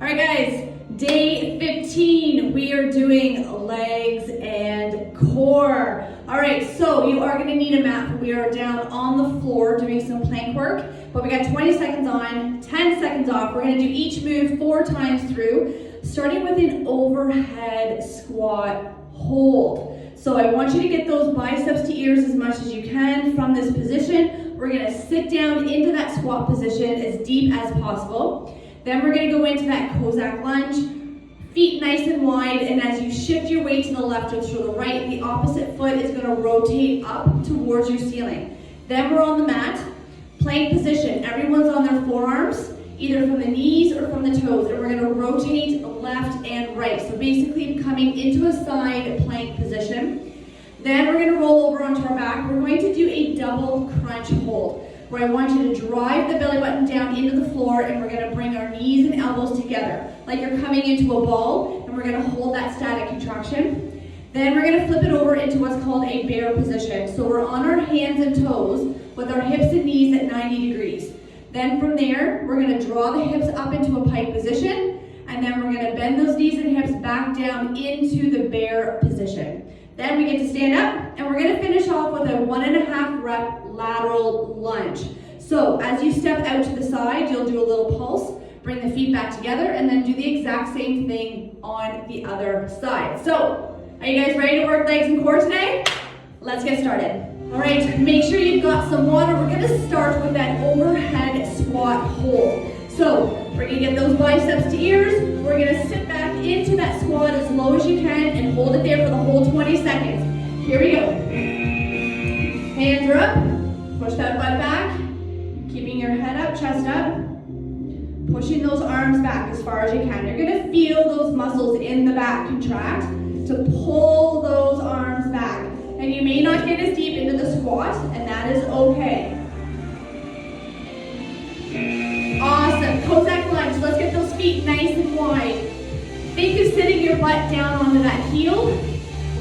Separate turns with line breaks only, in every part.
All right, guys, day 15, we are doing legs and core. All right, so you are gonna need a mat. We are down on the floor doing some plank work, but we got 20 seconds on, 10 seconds off. We're gonna do each move 4 times through, starting with an overhead squat hold. So I want you to get those biceps to ears as much as you can from this position. We're gonna sit down into that squat position as deep as possible. Then we're gonna go into that Cossack lunge, feet nice and wide, and as you shift your weight to the left or to the right, the opposite foot is gonna rotate up towards your ceiling. Then we're on the mat, plank position. Everyone's on their forearms, either from the knees or from the toes, and we're gonna rotate left and right. So basically coming into a side plank position. Then we're gonna roll over onto our back. We're going to do a double crunch hold, where I want you to drive the belly button down into the floor, and we're gonna bring our knees and elbows together, like you're coming into a ball, and we're gonna hold that static contraction. Then we're gonna flip it over into what's called a bear position. So we're on our hands and toes with our hips and knees at 90 degrees. Then from there, we're gonna draw the hips up into a pike position, and then we're gonna bend those knees and hips back down into the bear position. Then we get to stand up, and we're gonna finish off with a 1.5 rep lateral lunge. So as you step out to the side, you'll do a little pulse, bring the feet back together, and then do the exact same thing on the other side. So, are you guys ready to work legs and core today? Let's get started. All right, make sure you've got some water. We're gonna start with that overhead squat hold. So, we're gonna get those biceps to ears. We're gonna sit back into that squat as low as you can and hold it there for the whole 20 seconds. Here we go. Hands are up. Push that butt back. Keeping your head up, chest up. Pushing those arms back as far as you can. You're gonna feel those muscles in the back contract to pull those arms back. And you may not get as deep into the squat, and that is okay. Awesome, Cossack lunge. Let's get those feet nice and wide. Think of sitting your butt down onto that heel,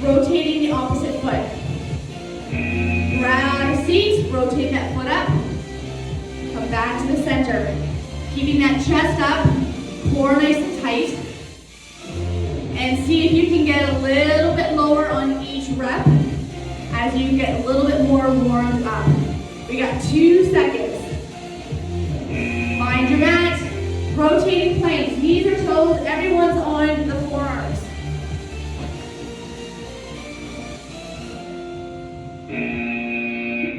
rotating the opposite foot. Grab a seat, rotate that foot up, come back to the center. Keeping that chest up, core nice and tight. And see if you can get a little bit lower on each rep as you get a little bit more warmed up. We got 2 seconds. Find your mat, rotating planks, knees or toes, everyone's on the forearms.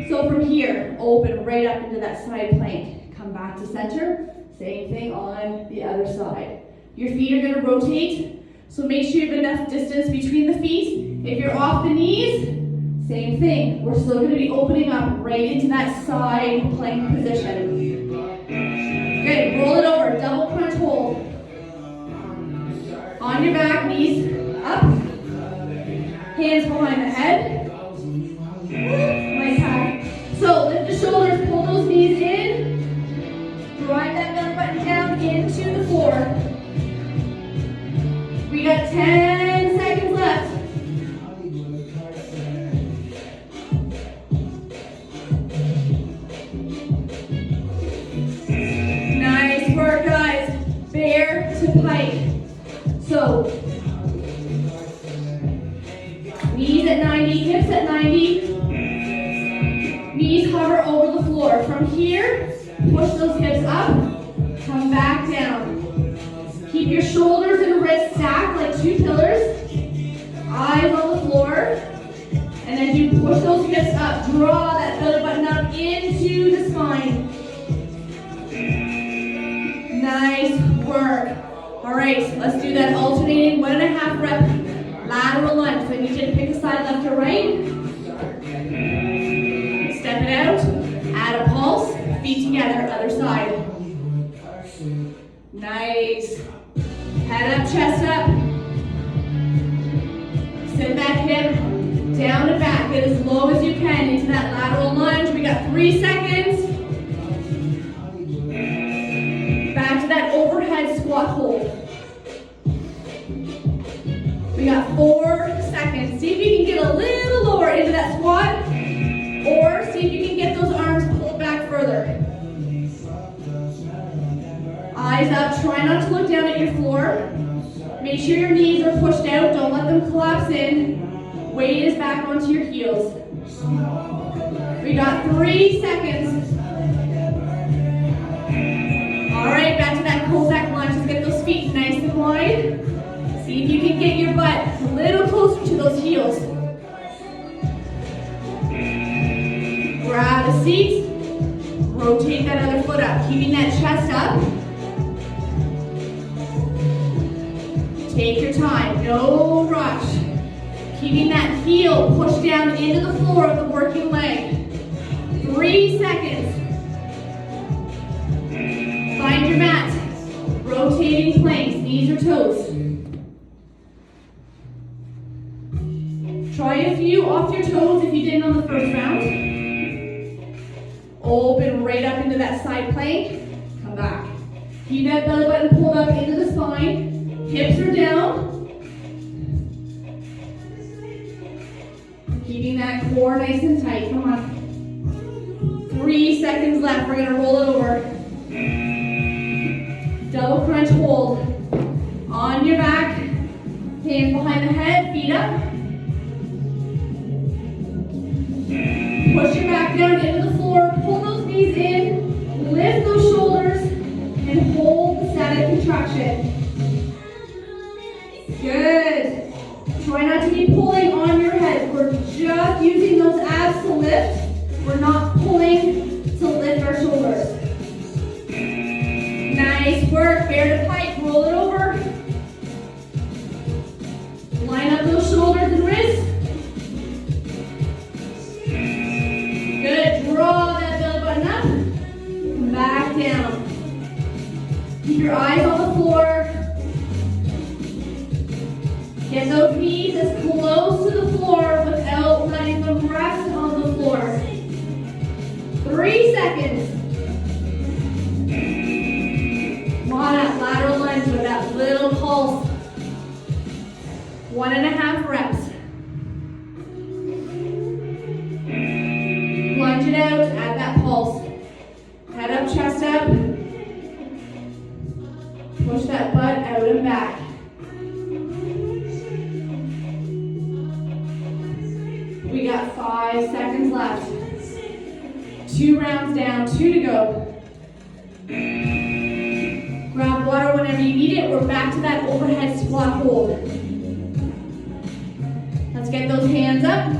So from here, open right up into that side plank. Come back to center, same thing on the other side. Your feet are gonna rotate, so make sure you have enough distance between the feet. If you're off the knees, same thing. We're still gonna be opening up right into that side plank position. Good, roll it over, double crunch hold. On your back, knees up. Hands behind the head. Nice high. So lift the shoulders, pull those knees in. Drive that belly button down into the floor. We got 10 seconds left. Nice work, guys. Bear to pike. So, knees at 90, hips at 90. Knees hover over the floor. From here, push those hips up, come back down. Keep your shoulders and wrists stacked like 2 pillars. Eyes on the floor. And as you push those hips up, draw that belly button up into the spine. Nice work. All right, let's do that alternating 1.5 rep lateral lunge. So I need you to pick a side, left or right. Step it out, add a pulse, feet together, other side. Nice. Head up, chest up. Sit that hip down and back. Get as low as you can into that lateral lunge. We got 3 seconds. Back to that overhead squat hold. We got 4 seconds. See if you can get a little lower into that squat, or see if you can get those arms pulled back further. Eyes up, try not to look down at at your floor. Make sure your knees are pushed out. Don't let them collapse in. Weight is back onto your heels. We got 3 seconds. All right, back to that Cossack lunge. Just get those feet nice and wide. See if you can get your butt a little closer to those heels. Grab a seat. Rotate that other foot up, keeping that chest up. Take your time, no rush. Keeping that heel pushed down into the floor of the working leg. 3 seconds. Find your mat. Rotating planks, knees or toes. Try a few off your toes if you didn't on the first round. Open right up into that side plank. Come back. Keep that belly button pulled up into the spine. Hips are down. Keeping that core nice and tight. Come on. 3 seconds left. We're going to roll it over. Double crunch hold. On your back. Hands behind the head. Feet up. Push your back down into the floor. Pull those knees in. Lift those shoulders. And hold the static contraction. Good. Try not to be pulling on your head. We're just using those abs to lift. We're not pulling to lift our shoulders. Nice work. Bear to pike. Roll it over. Line up those shoulders and wrists. Good. Draw that belly button up. Come back down. Keep your eyes on the floor. Get those knees as close to the floor without letting them rest on the floor. 3 seconds. Come on up, lateral lunge with that little pulse. 1.5 reps. Lunge it out, add that pulse. Head up, chest up. Push that butt out and back. We got 5 seconds left. 2 rounds down, 2 to go. Grab water whenever you need it. We're back to that overhead squat hold. Let's get those hands up.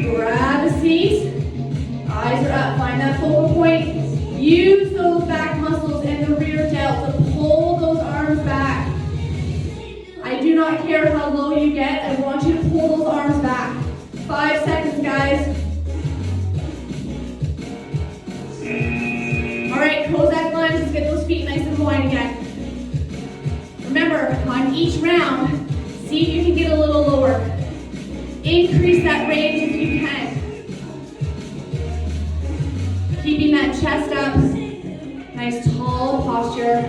Grab a seat. Eyes are up. Find that focal point. Use those back muscles and the rear delt to pull those arms back. I do not care how low you get. I want you to pull those arms back. 5 seconds, guys. All right, Cossack lunge. Let's get those feet nice and wide again. Remember, on each round, see if you can get a little lower. Increase that range if you can. Keeping that chest up. Nice tall posture.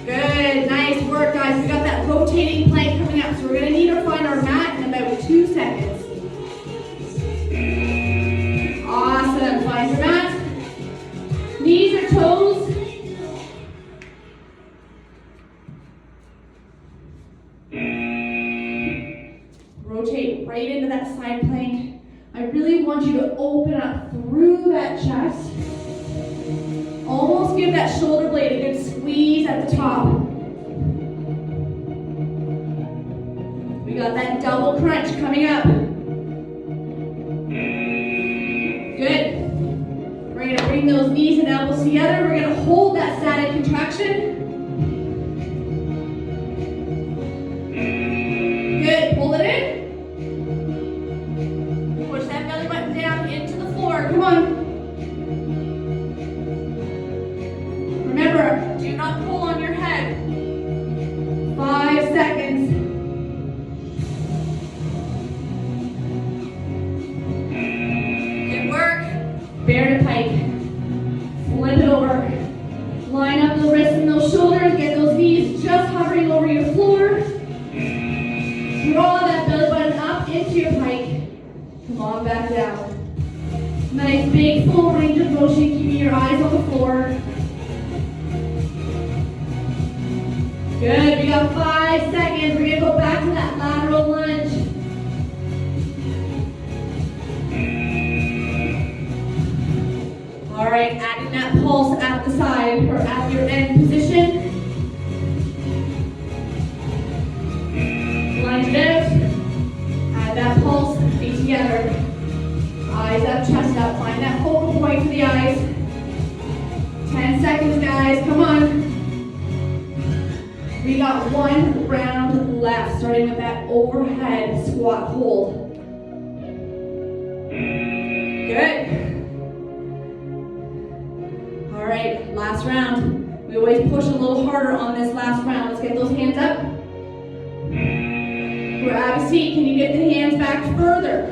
Good, nice work, guys. We got that rotating plank coming up, so we're gonna need to find our mat in about 2 seconds. Awesome, find your mat. Knees or toes. Rotate right into that side plank. I really want you to open up through that chest. Almost give that shoulder blade a good squeeze at the top. We got that double crunch coming up. Good. We're going to bring those knees and elbows together. We're going to hold that static contraction. Good. Pull it in. Push that belly button down into the floor. Come on. Remember, do not pull on your head. 5 seconds. Good work. Bear to pike. Flip it over. Line up the wrists and those shoulders. Get those knees just hovering over your floor. Draw that belly button up into your pike. Come on back down. Nice big full range of motion. All right, adding that pulse at the side or at your end position. Lunge it out. Add that pulse, feet together. Eyes up, chest up. Find that focal point for the eyes. 10 seconds, guys. Come on. We got one round left, starting with that overhead squat hold. Good. All right, last round. We always push a little harder on this last round. Let's get those hands up. Grab a seat. Can you get the hands back further?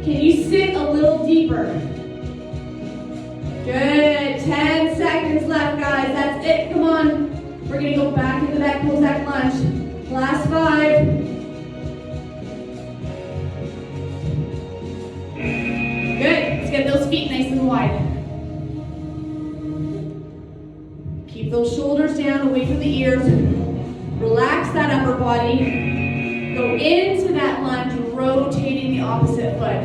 Can you sit a little deeper? Good. 10 seconds left, guys. That's it. Come on. We're going to go back into that Cossack lunge. Last 5. Good. Let's get those feet nice and wide. Keep those shoulders down, away from the ears. Relax that upper body. Go into that lunge, rotating the opposite foot.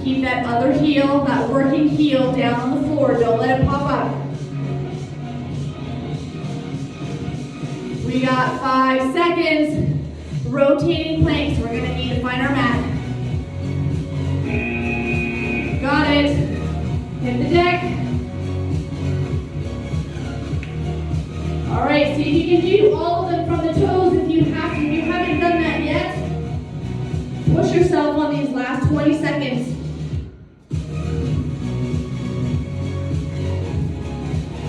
Keep that other heel, that working heel down on the floor. Don't let it pop up. We got 5 seconds. Rotating planks. We're going to need to find our mat. Got it. Hit the deck. All right, see if you can do all of them from the toes if you have to. If you haven't done that yet, push yourself on these last 20 seconds.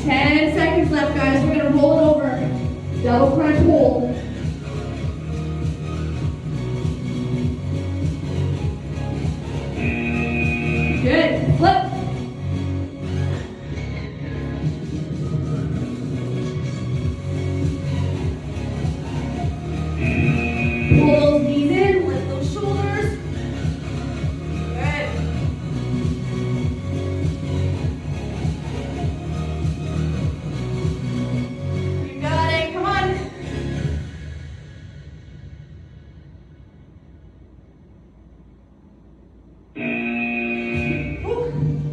10 seconds left, guys. We're going to roll it over. Double crunch hold. Good. Flip. Pull those knees in, lift those shoulders. Good. You got it. Come on. Whew.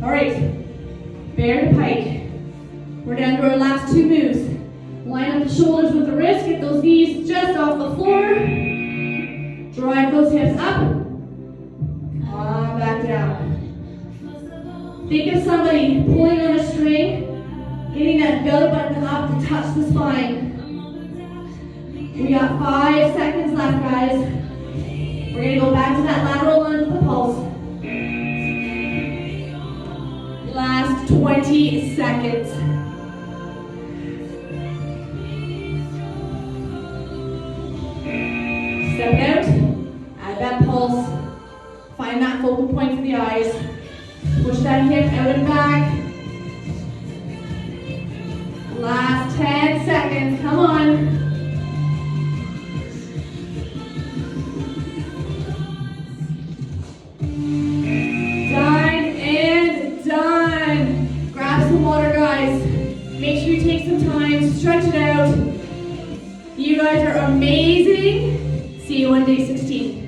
All right. Bear to pike. We're down to our last 2 moves. Line up the shoulders with the wrist, get those knees just off the floor. Drive those hips up. Back down. Think of somebody pulling on a string, getting that belly button up to touch the spine. We got 5 seconds left, guys. We're going to go back to that lateral lunge with the pulse. Last 20 seconds. Step out, add that pulse, find that focal point for the eyes, push that hip out and back. Last 10 seconds, come on. Done and done. Grab some water, guys. Make sure you take some time, stretch it out. You guys are amazing. See you on day 16.